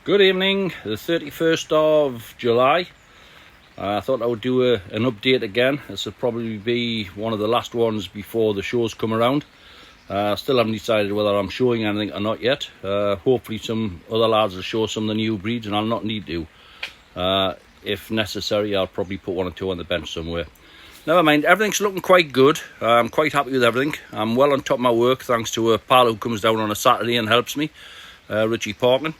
Good evening, the 31st of July. I thought I would do an update again. This will probably be one of the last ones before the shows come around. Still haven't decided whether I'm showing anything or not yet. Hopefully some other lads will show some of the new breeds and I'll not need to. If necessary, I'll probably put one or two on the bench somewhere. Never mind, everything's looking quite good. I'm quite happy with everything. I'm well on top of my work thanks to a pal who comes down on a Saturday and helps me, Richie Parkin.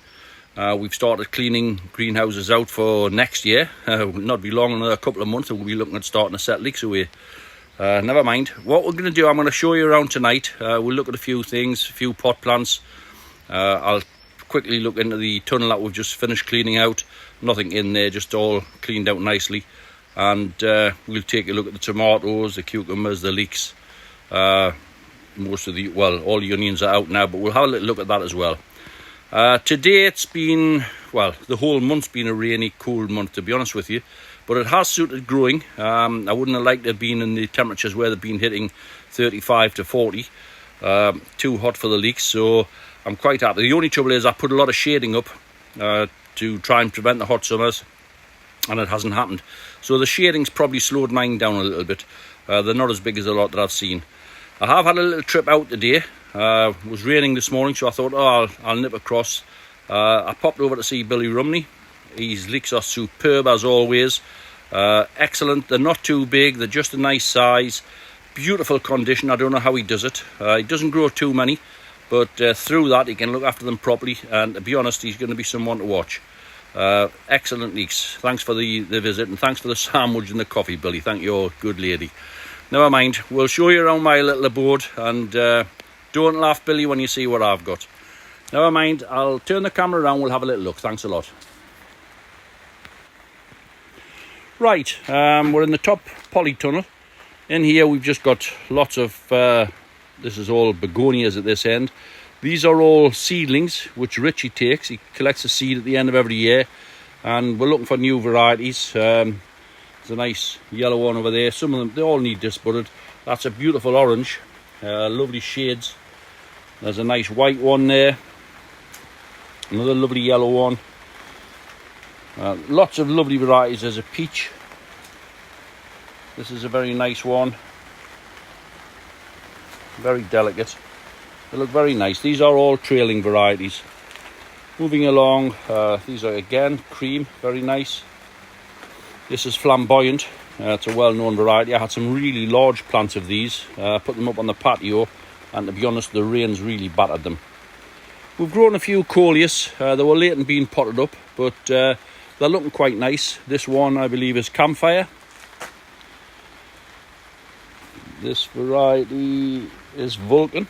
We've started cleaning greenhouses out for next year. Will not be long, another couple of months, and we'll be looking at starting to set leaks away. Never mind. What we're going to do, I'm going to show you around tonight. We'll look at a few things, a few pot plants. I'll quickly look into the tunnel that we've just finished cleaning out. Nothing in there, just all cleaned out nicely. And we'll take a look at the tomatoes, the cucumbers, the leeks. Most of the, well, all the onions are out now, but we'll have a little look at that as well. Today it's been, well, the whole month's been a rainy, cool month, to be honest with you. But it has suited growing. I wouldn't have liked to have been in the temperatures where they've been hitting 35 to 40. Too hot for the leeks, so I'm quite happy. The only trouble is I put a lot of shading up to try and prevent the hot summers, and it hasn't happened. So the shading's probably slowed mine down a little bit. They're not as big as a lot that I've seen. I have had a little trip out today. It was raining this morning, so I thought, I'll nip across. I popped over to see Billy Rumney. His leeks are superb as always. Excellent. They're not too big. They're just a nice size. Beautiful condition. I don't know how he does it. He doesn't grow too many, but through that he can look after them properly. And to be honest, he's going to be someone to watch. Excellent leeks. Thanks for the visit, and thanks for the sandwich and the coffee, Billy. Thank you, good lady. Never mind. We'll show you around my little abode, and don't laugh, Billy, when you see what I've got. Never mind, I'll turn the camera around, we'll have a little look. Thanks a lot. Right, we're in the top polytunnel. In here we've just got lots of, this is all begonias at this end. These are all seedlings, which Richie takes. He collects a seed at the end of every year. And we're looking for new varieties. There's a nice yellow one over there. Some of them, they all need disbudded. That's a beautiful orange. Lovely shades. There's a nice white one there. Another lovely yellow one. Lots of lovely varieties. There's a peach. This is a very nice one. Very delicate. They look very nice. These are all trailing varieties. Moving along, these are again cream. Very nice. This is flamboyant. It's a well-known variety. I had some really large plants of these. Put them up on the patio, and to be honest, the rain's really battered them. We've grown a few coleus. They were late in being potted up, but they're looking quite nice. This one, I believe, is Campfire. This variety is Vulcan.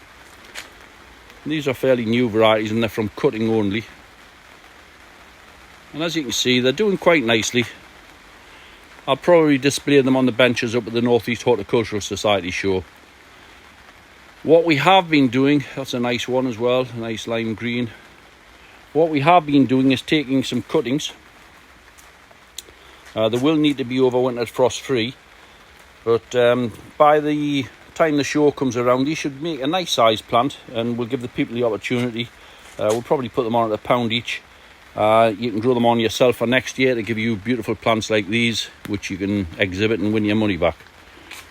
These are fairly new varieties, and they're from cutting only. And as you can see, they're doing quite nicely. I'll probably display them on the benches up at the North East Horticultural Society show. What we have been doing, that's a nice one as well, a nice lime green. What we have been doing is taking some cuttings. They will need to be overwintered frost-free, but by the time the show comes around, you should make a nice size plant, and we'll give the people the opportunity. We'll probably put them on at £1 each. You can grow them on yourself for next year to give you beautiful plants like these, which you can exhibit and win your money back.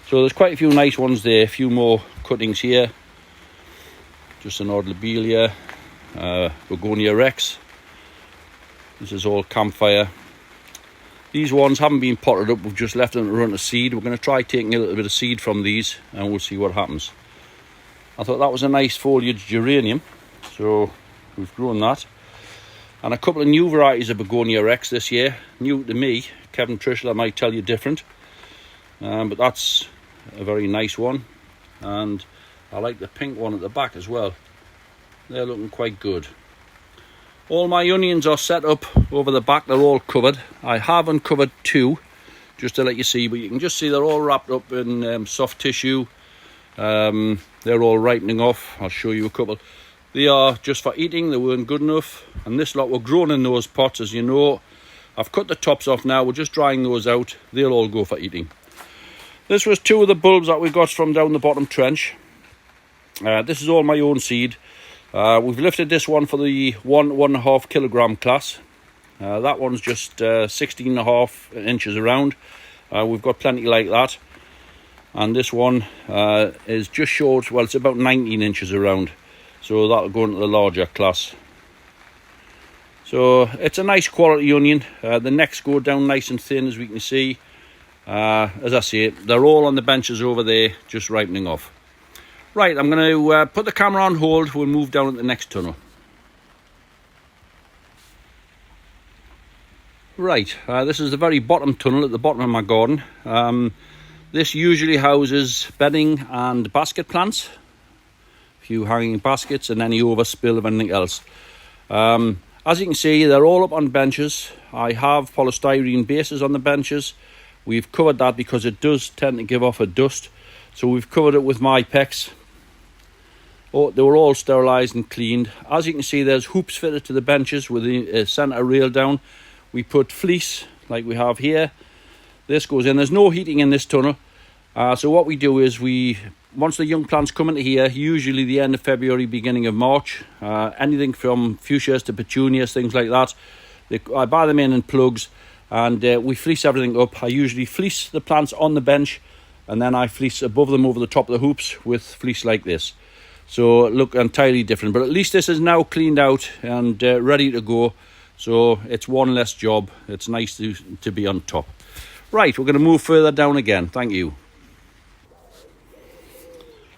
So there's quite a few nice ones there. A few more cuttings here. Just an odd lobelia, Begonia Rex. This is all Campfire. These ones haven't been potted up. We've just left them to run to seed. We're going to try taking a little bit of seed from these, and we'll see what happens. I thought that was a nice foliage geranium, so we've grown that. And a couple of new varieties of Begonia Rex this year. New to me. Kevin Trishler might tell you different. But that's a very nice one. And I like the pink one at the back as well. They're looking quite good. All my onions are set up over the back. They're all covered. I have uncovered two, just to let you see. But you can just see they're all wrapped up in soft tissue. They're all ripening off. I'll show you a couple. They are just for eating. They weren't good enough. And this lot were grown in those pots, as you know. I've cut the tops off now. We're just drying those out. They'll all go for eating. This was two of the bulbs that we got from down the bottom trench. This is all my own seed. We've lifted this one for the 1.5 kilogram class. That one's just 16.5 inches around. We've got plenty like that. And this one is just short, well, it's about 19 inches around. So that'll go into the larger class. So it's a nice quality onion. The necks go down nice and thin, as we can see. As I say, they're all on the benches over there, just ripening off. Right, I'm going to put the camera on hold. We'll move down at the next tunnel. Right, this is the very bottom tunnel at the bottom of my garden. This usually houses bedding and basket plants, a few hanging baskets, and any overspill of anything else. As you can see, they're all up on benches. I have polystyrene bases on the benches. We've covered that because it does tend to give off a dust. So we've covered it with Mypex. Oh, they were all sterilised and cleaned. As you can see, there's hoops fitted to the benches with the centre rail down. We put fleece like we have here. This goes in. There's no heating in this tunnel. So what we do is once the young plants come into here, usually the end of February, beginning of March, anything from fuchsias to petunias, things like that, I buy them in plugs, and we fleece everything up. I usually fleece the plants on the bench, and then I fleece above them over the top of the hoops with fleece like this. So look entirely different, but at least this is now cleaned out and ready to go. So it's one less job. It's nice to be on top. Right, we're going to move further down again. Thank you.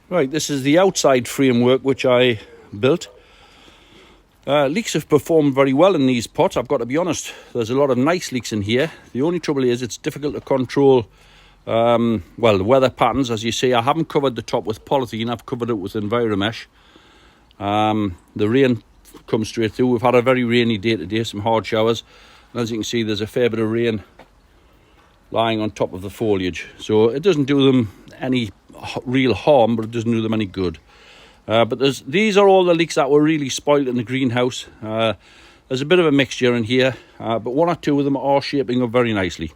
Right, this is the outside framework which I built. Leeks have performed very well in these pots, I've got to be honest. There's a lot of nice leeks in here. The only trouble is it's difficult to control the weather patterns. As you see, I haven't covered the top with polythene, I've covered it with Enviromesh. The rain comes straight through. We've had a very rainy day today, some hard showers. And as you can see, there's a fair bit of rain lying on top of the foliage. So it doesn't do them any real harm, but it doesn't do them any good. But these are all the leeks that were really spoiled in the greenhouse. There's a bit of a mixture in here, but one or two of them are shaping up very nicely.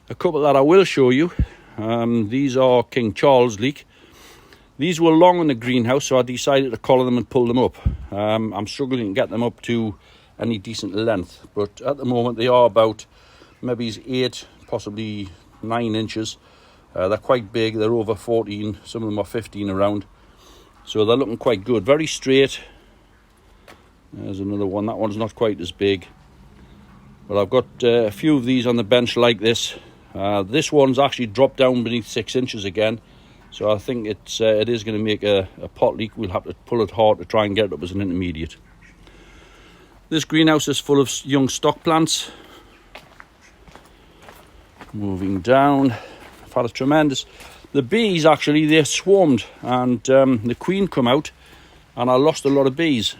A couple that I will show you, these are King Charles leek. These were long in the greenhouse, so I decided to collar them and pull them up. I'm struggling to get them up to any decent length, but at the moment they are about maybe 8, possibly 9 inches. They're quite big. They're over 14. Some of them are 15 around. So they're looking quite good. Very straight. There's another one. That one's not quite as big. But I've got a few of these on the bench like this. This one's actually dropped down beneath 6 inches again. So I think it is going to make a pot leek. We'll have to pull it hard to try and get it up as an intermediate. This greenhouse is full of young stock plants. Moving down. Had a tremendous, the bees actually, they swarmed, and the queen come out and I lost a lot of bees.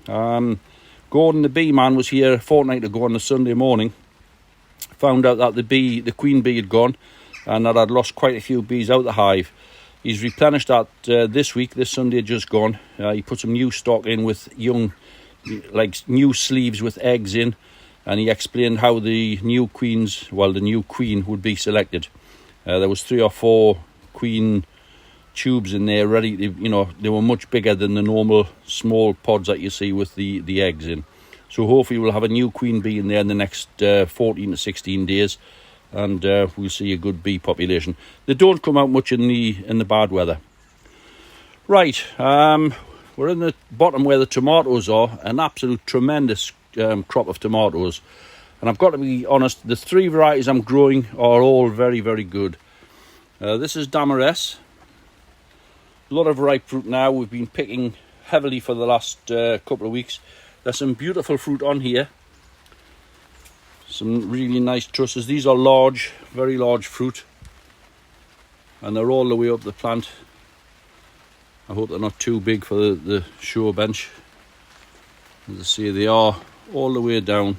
Gordon the bee man was here a fortnight ago on a Sunday morning, found out that the queen bee had gone and that I'd lost quite a few bees out the hive. He's replenished that this Sunday just gone. He put some new stock in with young, like new sleeves with eggs in, and he explained how the new queen would be selected. There was 3 or 4 queen tubes in there ready to, they were much bigger than the normal small pods that you see with the eggs in. So hopefully we'll have a new queen bee in there in the next 14 to 16 days, and we'll see a good bee population. They don't come out much in the bad weather. Right, we're in the bottom where the tomatoes are, an absolute tremendous crop of tomatoes. And I've got to be honest, the 3 varieties I'm growing are all very, very good. This is Damares. A lot of ripe fruit now. We've been picking heavily for the last couple of weeks. There's some beautiful fruit on here. Some really nice trusses. These are large, very large fruit. And they're all the way up the plant. I hope they're not too big for the show bench. As I say, they are all the way down.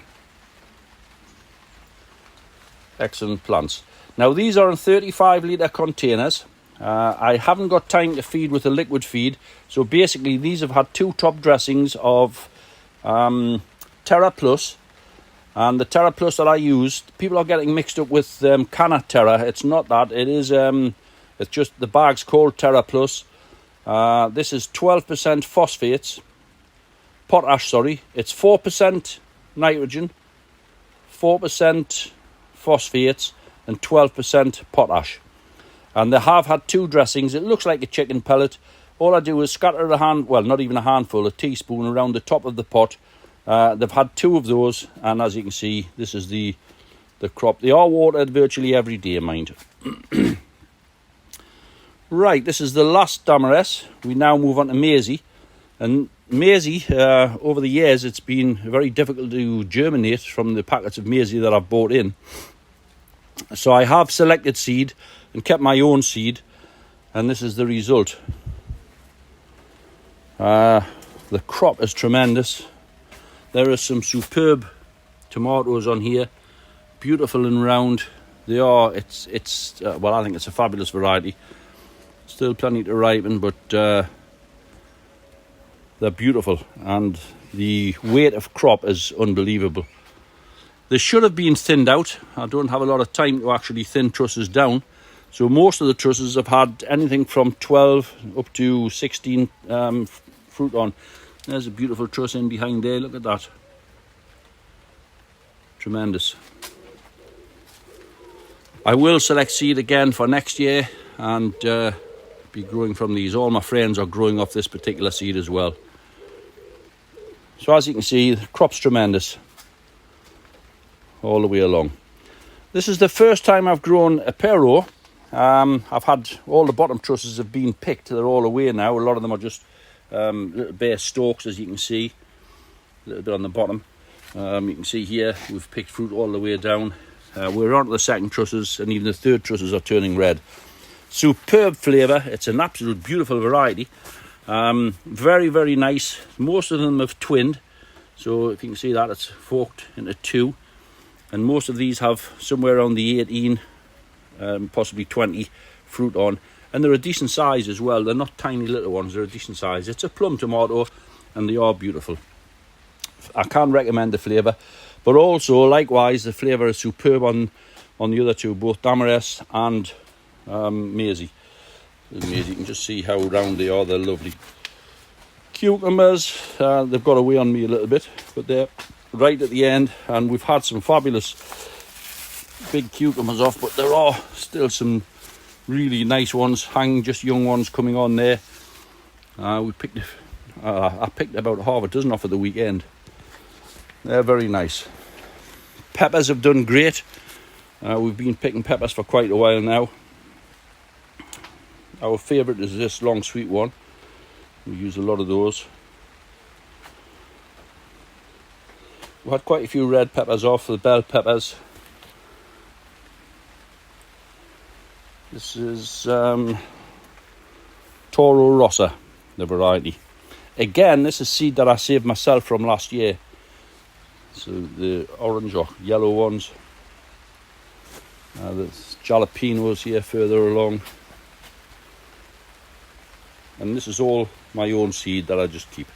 Excellent plants. Now these are in 35 litre containers. I haven't got time to feed with a liquid feed, so basically these have had 2 top dressings of Terra Plus, and the Terra Plus that I use, people are getting mixed up with Canna Terra. It's not that. It is it's just the bag's called Terra Plus. This is 12% phosphates potash, sorry. It's 4% nitrogen, 4% phosphates and 12% potash. And they have had 2 dressings. It looks like a chicken pellet. All I do is scatter not even a handful, a teaspoon around the top of the pot. They've had 2 of those, and as you can see, this is the crop. They are watered virtually every day, mind. Right, this is the last Damaris. We now move on to Maisie. And Maisie, over the years, it's been very difficult to germinate from the packets of Maisie that I've bought in. So I have selected seed and kept my own seed, and this is the result. The crop is tremendous. There are some superb tomatoes on here, beautiful and round. They are. I think it's a fabulous variety. Still plenty to ripen, but they're beautiful, and the weight of crop is unbelievable. They should have been thinned out. I don't have a lot of time to actually thin trusses down. So most of the trusses have had anything from 12 up to 16 fruit on. There's a beautiful truss in behind there. Look at that. Tremendous. I will select seed again for next year and be growing from these. All my friends are growing off this particular seed as well. So as you can see, the crop's tremendous all the way along. This is the first time I've grown a pear row. I've had all the bottom trusses have been picked. They're all away now. A lot of them are just little bare stalks, as you can see, a little bit on the bottom. You can see here we've picked fruit all the way down. We're on to the second trusses, and even the third trusses are turning red. Superb flavour. It's an absolute beautiful variety. Very, very nice. Most of them have twinned, so if you can see that, it's forked into 2. And most of these have somewhere around the 18, possibly 20 fruit on. And they're a decent size as well. They're not tiny little ones, they're a decent size. It's a plum tomato, and they are beautiful. I can recommend the flavour. But also, likewise, the flavour is superb on the other 2, both Damaris and Maisie. You can just see how round they are. They're lovely. Cucumbers, they've got away on me a little bit, but they're right at the end, and we've had some fabulous big cucumbers off, but there are still some really nice ones hanging, just young ones coming on there. I picked about half a dozen off at the weekend. They're very nice. Peppers have done great. We've been picking peppers for quite a while now. Our favourite is this long sweet one. We use a lot of those. We had quite a few red peppers off, the bell peppers. This is Toro Rossa, the variety. Again, this is seed that I saved myself from last year. So the orange or yellow ones. There's jalapenos here further along. And this is all my own seed that I just keep.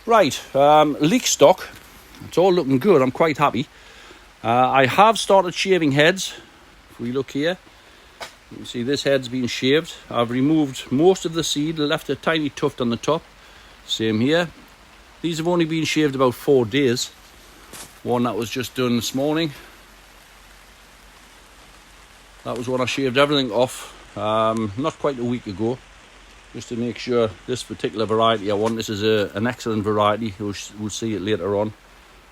Right, leek stock. It's all looking good. I'm quite happy. I have started shaving heads. If we look here, you can see this head's been shaved. I've removed most of the seed, left a tiny tuft on the top. Same here. These have only been shaved about 4 days. One that was just done this morning. That was when I shaved everything off, not quite a week ago, just to make sure this particular variety I want. This is an excellent variety. We'll see it later on.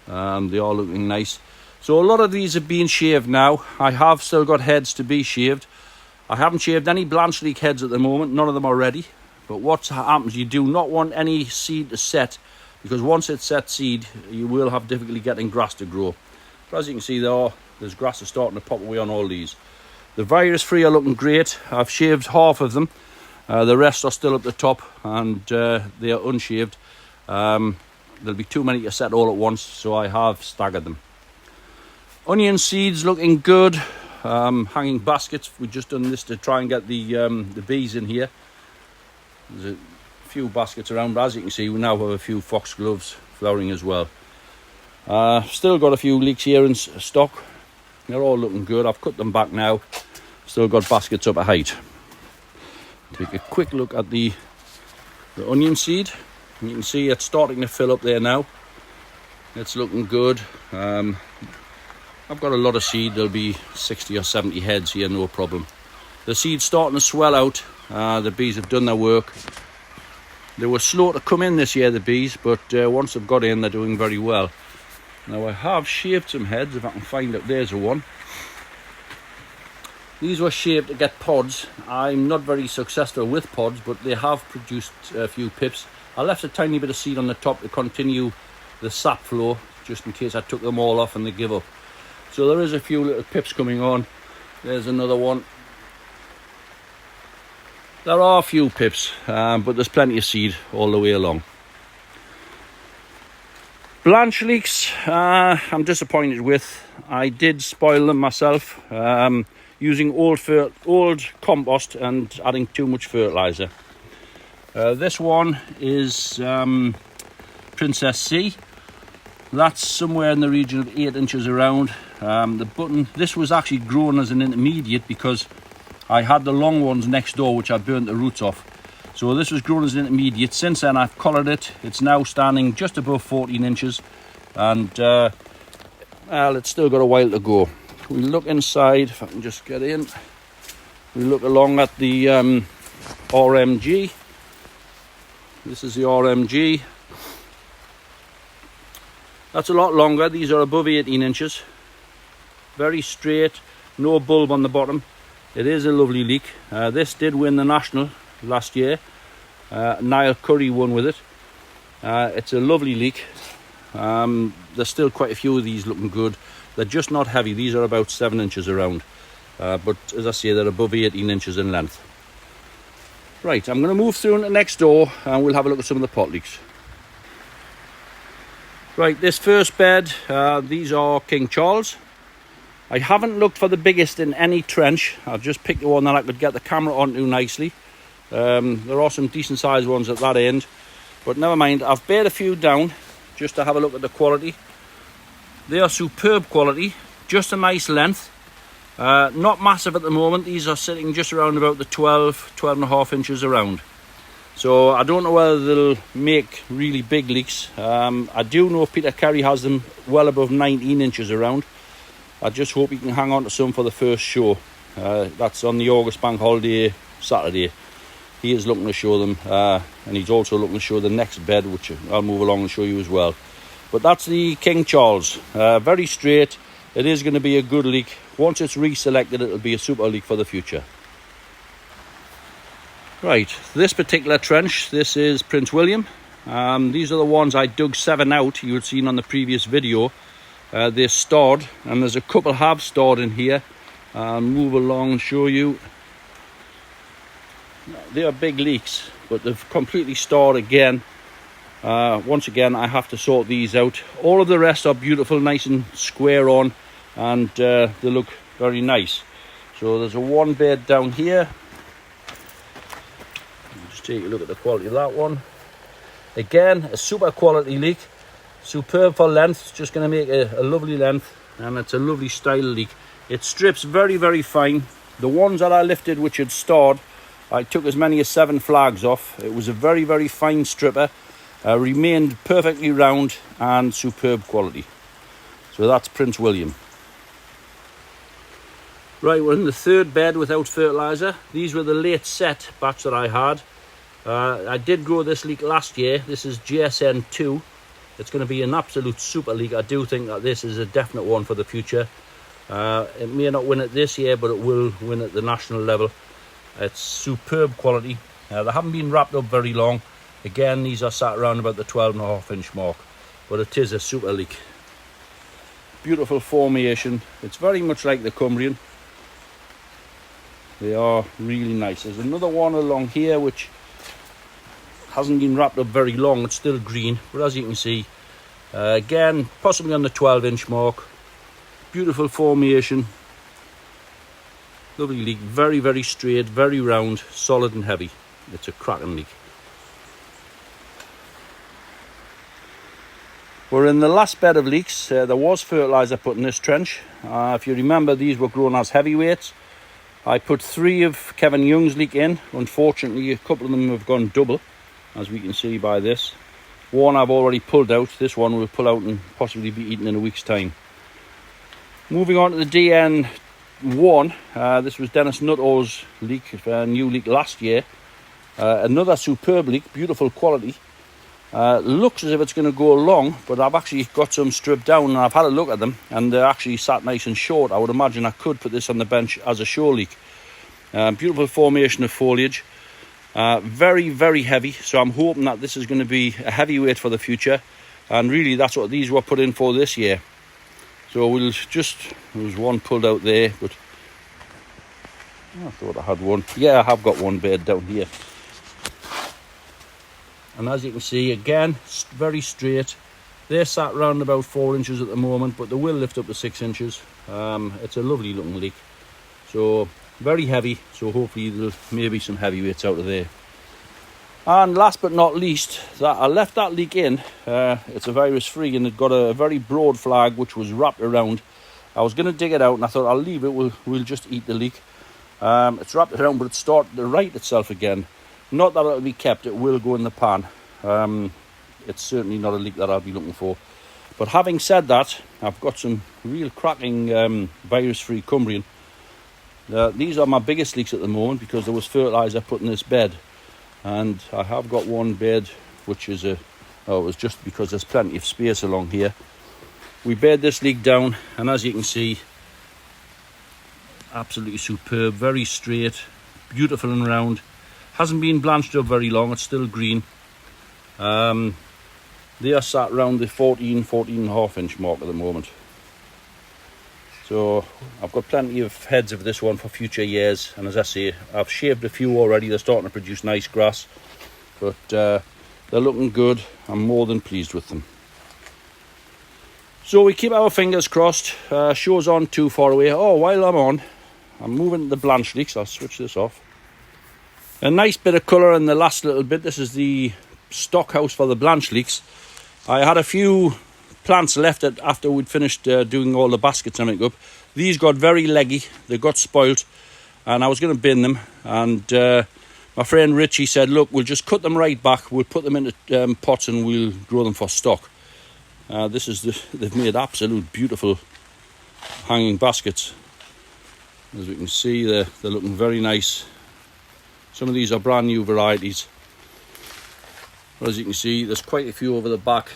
They are looking nice. So a lot of these have been shaved now. I have still got heads to be shaved. I haven't shaved any Blanche Leek heads at the moment. None of them are ready. But what happens, you do not want any seed to set, because once it's set seed, you will have difficulty getting grass to grow. But as you can see, there's grass is starting to pop away on all these. The virus-free are looking great. I've shaved half of them. The rest are still at the top, and they are unshaved. There'll be too many to set all at once, so I have staggered them. Onion seeds looking good. Hanging baskets. We've just done this to try and get the bees in here. There's a few baskets around, but as you can see, we now have a few foxgloves flowering as well. Still got a few leeks here in stock. They're all looking good. I've cut them back now. Still got baskets up at height. Take a quick look at the onion seed. You can see it's starting to fill up there now. It's looking good. I've got a lot of seed. There'll be 60 or 70 heads here, no problem. The seed's starting to swell out. The bees have done their work. They were slow to come in this year, the bees, but once they've got in, they're doing very well. Now I have shaped some heads, if I can find it. There's a one. These were shaped to get pods. I'm not very successful with pods, but they have produced a few pips. I left a tiny bit of seed on the top to continue the sap flow, just in case I took them all off and they give up. So there is a few little pips coming on. There's another one. There are a few pips, but there's plenty of seed all the way along. Blanch leeks, I'm disappointed with. I did spoil them myself, using old compost and adding too much fertilizer. This one is Princess C. That's somewhere in the region of 8 inches around. The button, this was actually grown as an intermediate because I had the long ones next door which I burnt the roots off. So this was grown as an intermediate. Since then I've collared it. It's now standing just above 14 inches and well, it's still got a while to go. We look inside, if I can just get in. We look along at the RMG. This is the RMG. That's a lot longer. These are above 18 inches. Very straight, no bulb on the bottom. It is a lovely leek. This did win the national last year. Niall Curry won with it. It's a lovely leek. There's still quite a few of these looking good. They're just not heavy. These are about 7 inches around. But as I say, they're above 18 inches in length. Right, I'm going to move through into next door and we'll have a look at some of the pot leeks. Right, this first bed, these are King Charles. I haven't looked for the biggest in any trench. I've just picked the one that I could get the camera onto nicely. There are some decent sized ones at that end, but never mind. I've bared a few down just to have a look at the quality. They are superb quality, just a nice length. Not massive at the moment. These are sitting just around about the 12 and a half inches around. So I don't know whether they'll make really big leeks. I do know Peter Carey has them well above 19 inches around. I just hope he can hang on to some for the first show. That's on the August bank holiday Saturday. He is looking to show them, and he's also looking to show the next bed, which I'll move along and show you as well. But that's the King Charles. Very straight. It is going to be a good leek. Once it's reselected, it'll be a super leek for the future. Right, this particular trench, this is Prince William. These are the ones I dug 7 out, you had seen on the previous video. They're starred, and there's a couple have starred in here. I'll move along and show you. They are big leeks, but they've completely starred again. Once again, I have to sort these out. All of the rest are beautiful, nice and square on, and they look very nice. So there's a one bed down here. Just take a look at the quality of that one. Again, a super quality leek. Superb for length. It's just going to make a lovely length, and it's a lovely style leek. It strips very, very fine. The ones that I lifted which had starred, I took as many as 7 flags off. It was a very, very fine stripper. Remained perfectly round and superb quality. So that's Prince William. Right, we're in the third bed without fertiliser. These were the late set batch that I had. I did grow this leek last year. This is GSN 2. It's going to be an absolute super leek. I do think that this is a definite one for the future. It may not win it this year, but it will win at the national level. It's superb quality. They haven't been wrapped up very long. Again, these are sat around about the 12.5 inch mark, but it is a super leek. Beautiful formation. It's very much like the Cumbrian. They are really nice. There's another one along here which hasn't been wrapped up very long. It's still green, but as you can see, again, possibly on the 12 inch mark. Beautiful formation. Lovely leek. Very, very straight, very round, solid and heavy. It's a cracking leek. We're in the last bed of leeks. There was fertiliser put in this trench. If you remember, these were grown as heavyweights. I put 3 of Kevin Young's leek in. Unfortunately, a couple of them have gone double, as we can see by this. One I've already pulled out. This one will pull out and possibly be eaten in a week's time. Moving on to the DN1. This was Dennis Nuttall's leek, new leek last year. Another superb leek, beautiful quality. Looks as if it's going to go long, but I've actually got some stripped down and I've had a look at them and they're actually sat nice and short. I would imagine I could put this on the bench as a show leek. Beautiful formation of foliage. Very, very heavy, so I'm hoping that this is going to be a heavyweight for the future, and really that's what these were put in for this year. So we'll just, there was one pulled out there, but I thought I had one. Yeah, I have got one bed down here. And as you can see, again, very straight. They're sat around about 4 inches at the moment, but they will lift up to 6 inches. It's a lovely looking leek. So very heavy, so hopefully there'll maybe some heavyweights out of there. And last but not least, that I left that leek in. It's a virus free and it got a very broad flag which was wrapped around. I was going to dig it out and I thought I'll leave it, we'll just eat the leek. It's wrapped around, but it's started to right itself again. Not that it'll be kept, it will go in the pan. It's certainly not a leek that I'll be looking for. But having said that, I've got some real cracking virus free Cumbrian. These are my biggest leeks at the moment because there was fertiliser put in this bed, and I have got one bed which is it was just because there's plenty of space along here. We bed this leek down, and as you can see, absolutely superb, very straight, beautiful and round. Hasn't been blanched up very long, it's still green. They are sat around the 14 and a half inch mark at the moment. So I've got plenty of heads of this one for future years, and as I say, I've shaved a few already. They're starting to produce nice grass, but they're looking good. I'm more than pleased with them. So we keep our fingers crossed. Show's on too far away. Oh, while I'm moving to the blanch leeks. I'll switch this off. A nice bit of colour in the last little bit. This is the stock house for the blanch leeks. I had a few plants left after we'd finished doing all the baskets and everything up. These got very leggy, they got spoilt, and I was going to bin them, and my friend Richie said, look, we'll just cut them right back, we'll put them into pots and we'll grow them for stock. They've made absolute beautiful hanging baskets. As we can see, they're looking very nice. Some of these are brand new varieties. But as you can see, there's quite a few over the back.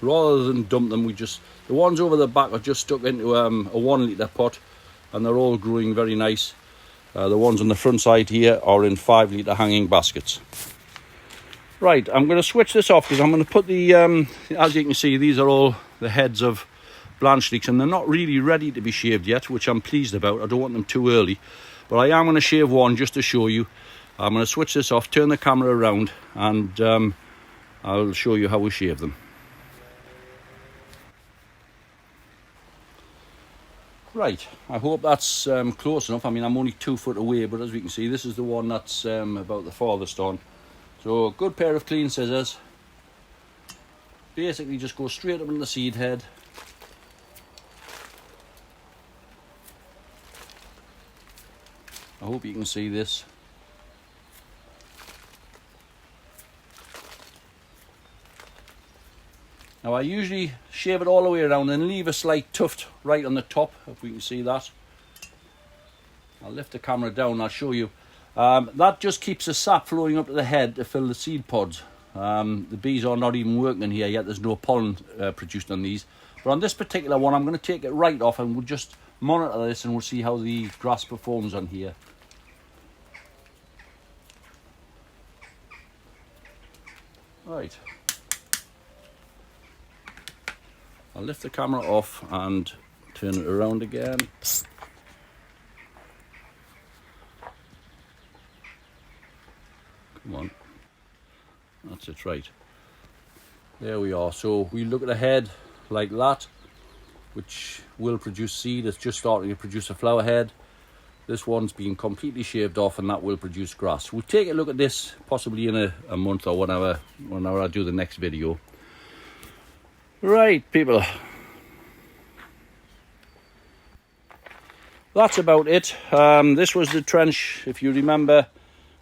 Rather than dump them, the ones over the back are just stuck into a 1 litre pot, and they're all growing very nice. The ones on the front side here are in 5 litre hanging baskets. Right, I'm going to switch this off because I'm going to put the, as you can see, these are all the heads of blanch leeks, and they're not really ready to be shaved yet, which I'm pleased about. I don't want them too early, but I am going to shave one just to show you. I'm going to switch this off, turn the camera around, and I'll show you how we shave them. Right, I hope that's close enough. I mean, I'm only 2 foot away, but as we can see, this is the one that's about the farthest on. So, a good pair of clean scissors. Basically, just go straight up into the seed head. I hope you can see this. Now I usually shave it all the way around and leave a slight tuft right on the top, if we can see that. I'll lift the camera down and I'll show you. That just keeps the sap flowing up to the head to fill the seed pods. The bees are not even working in here yet, there's no pollen produced on these. But on this particular one, I'm going to take it right off and we'll just monitor this and we'll see how the grass performs on here. Right. I'll lift the camera off and turn it around again. Come on. That's it, right. There we are. So we look at the head like that, which will produce seed. It's just starting to produce a flower head. This one's been completely shaved off and that will produce grass. We'll take a look at this possibly in a month or whenever I do the next video. Right, people. That's about it. This was the trench, if you remember,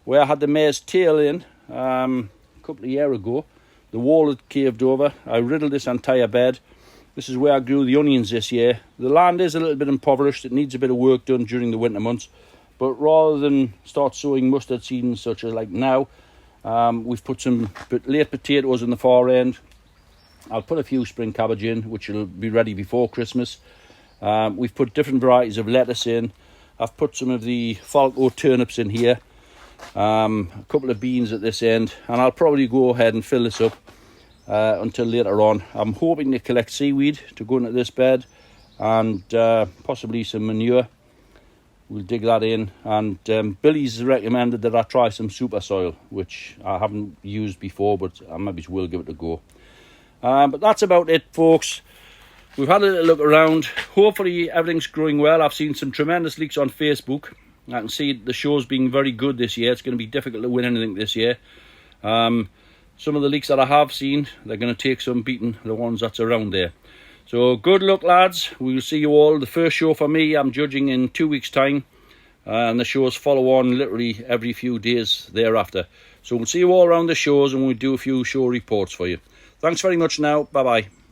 where I had the mare's tail in a couple of years ago. The wall had caved over. I riddled this entire bed. This is where I grew the onions this year. The land is a little bit impoverished. It needs a bit of work done during the winter months. But rather than start sowing mustard seeds such as like now, we've put some late potatoes in the far end. I'll put a few spring cabbage in, which will be ready before Christmas. We've put different varieties of lettuce in. I've put some of the Falco turnips in here. A couple of beans at this end. And I'll probably go ahead and fill this up until later on. I'm hoping to collect seaweed to go into this bed and possibly some manure. We'll dig that in, and Billy's recommended that I try some super soil, which I haven't used before, but I maybe will give it a go. But that's about it, folks. We've had a little look around. Hopefully everything's growing well. I've seen some tremendous leaks on Facebook. I can see the show's being very good this year. It's going to be difficult to win anything this year. Some of the leaks that I have seen, they're going to take some beating, the ones that's around there. So good luck, lads. We'll see you all. The first show for me, I'm judging in 2 weeks' time. And the shows follow on literally every few days thereafter. So we'll see you all around the shows, and we'll do a few show reports for you. Thanks very much now. Bye-bye.